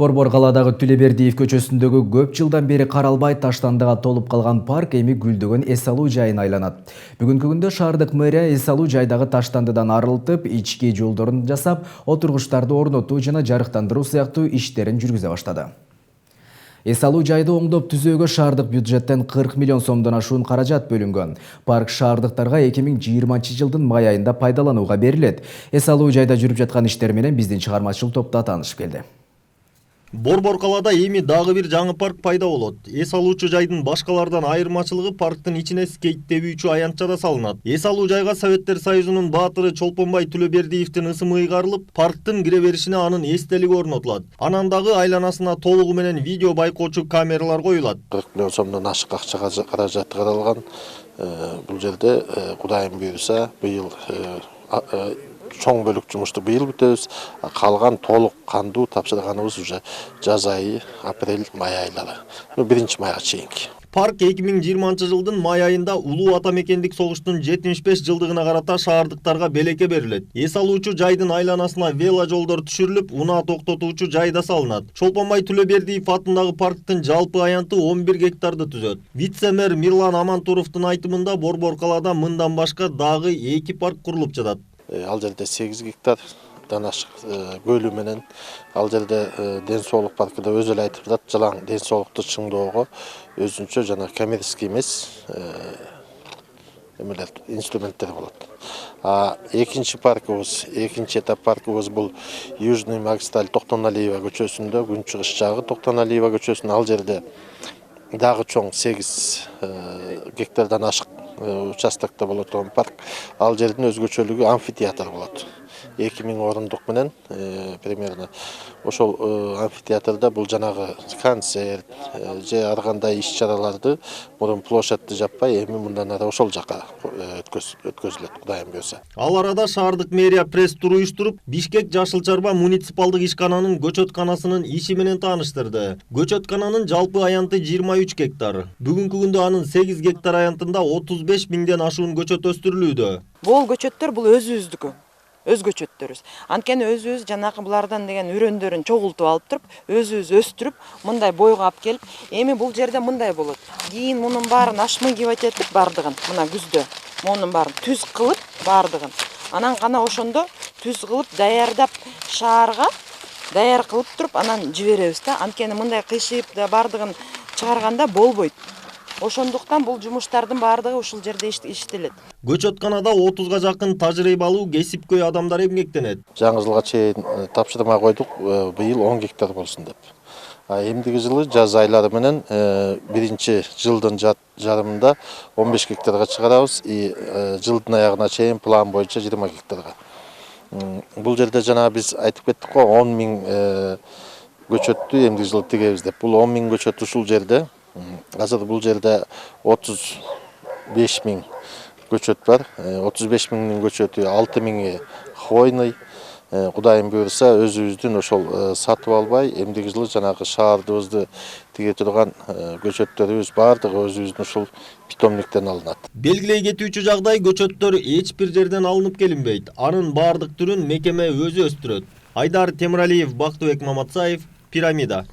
Борбор каладагы Түлебердиев көчөсүндөгү көп жылдан бери каралбай таштандыга толуп калган парк эми гүлдөгөн эс алуу жайына айланат. Бүгүнкү күндө шаардык мэрия эс алуу жайдагы таштандыдан арылтып, ички жолдорун жасап, отургучтарды орнотуу жана жарыктандыруу сыяктуу иштерин жүргүзө баштады. Эс алуу жайды оңдоп түзөөгө шаардык бюджеттен 40 миллион сомдон ашуун каражат бөлүнгөн. Парк шаардыктарга 2020 жылдын май айында пайдаланууга берилет. Эс алуу жайда жүрүп жаткан иштер менен биздин чыгармачыл топто таанышып келди. Борбор калада эми дагы бир жаңы парк пайда болот. Эс алуучу жайдын башкалардан айырмачылыгы парктын ичине скейт тебүүчү аянтча да салынат. Эс алуу жайга Советтер Союзунун баатыры Чолпонбай Түлөбердиевдин ысымы ыйгарылып, парктын кире беришине анын эстелиги орнотулат. Анан дагы айланасына толугу менен видео байкоочу камералар коюлат. 40 миллион сомдон ашык акча каражаты каралган. Бул жерде Кудайым буйруса быйыл чоң бөлүк жумушту быйыл бүтөбүз. Калган толук кандуу тапшырганыбыз уже жаз айы, апрель-май айлары. 1-майга чейинки. Парк 2020 жылдын май айында улуу ата мекендик согуштун 75 жылдыгына карата шаардыктарга белекке берилет. Эс алуучу жайдын айланасына вело жолдор түшүрүлүп, унаа токтотуучу жай да салынат. Чолпонбай Түлөбердиев атындагы парктын жалпы аянты 11 гектарды түзөт. Вице-мэр Мирлан Амантуровдун айтымында Борбор калада мындан башка дагы 2 парк курулуп жатат. Ал жерде 8 гектардан ашык көлү менен, ал жерде ден соолук паркы да өзү эле айтып жатат, жалаң ден соолукту чыңдоого өзүнчө жана коммерческий эмес инструменттер болот. Экинчи паркыбыз, экинчи этап паркыбыз бул Южный магистраль Токтоналиева көчөсүндө, күнчыгыш жагы Токтоналиева көчөсүнүн ал жерде дагы чоң 8 гектардан ашык участокто болот турган парк. Ал жердин өзгөчөлүгү амфитеатр болот. 2000 орундук менен примерно ошол амфитеатрда бул жанагы концерт же ар кандай иш-чараларды мурун площадьты жаппай эми мындан ары ошол жака өткөзүлөт, Кудайым буйруса. Ал арада шаардык мэрия пресс-тур уюштуруп, Бишкек Жашыл Чарба муниципалдык ишкананын көчөтканасынын иши менен тааныштырды. Көчөткананын жалпы аянты 23 гектар. Бүгүнкү күндө анын 8 гектар аянтында 35 миңден ашуун көчөт өстүрүлүүдө. Бул көчөттөр бул өзүбүздүкү. Өз көчөттөрүбүз. Анткени өзүбүз жанакы булардан деген үрөндөрүн чогултуп алып туруп, өзүбүз өстүрүп, мындай бойго алып келип, эми бул жерде мындай болот. Кийин мунун баарын ашмыгивать этип бардыгын, мына күздө мунун баарын түз кылып бардыгын. Анан гана ошондо түз кылып даярдап шаарга даяр кылып туруп анан жиберебиз да. Анткени мындай кыйшыйып да бардыгын чыгарганда болбойт. Ошондуктан бул жумуштардын баардыгы ушул жерде иштелет. Көчөтканада 30га жакын тажрыйбалуу кесипкөй адамдар эмгектенет. Жаңы жылга чейин тапшырма койдук, быйыл 10 гектар болсун деп. Эмдиги жылы жаз айлары менен биринчи жылдын жарымында 15 гектарга чыгарабыз, жылдын аягына чейин план боюнча 20 гектарга. Бул жерде жана биз айтып кеттик го 10 миң көчөттү эмдиги жылы тигебиз деп. Бул 10 миң көчөт ушул жерде. Азыр бул жерде 35 миң көчөт бар. 35 миңдин көчөтү 6 миңи хвойный. Кудайым буйруса өзүбүздүн ошол сатып албай, эмдиги жылы жанагы шаардыбызды тиге турган көчөттөрүбүз бардыгы өзүбүздүн ушул питомниктен алынат. Белгилей кетүүчү жагдай көчөттөр эч бир жерден алынып келинбейт. Анын бардык түрүн мекеме өзү өстүрөт. Айдар Темиралиев, Бактыбек Маматсаев, Пирамида.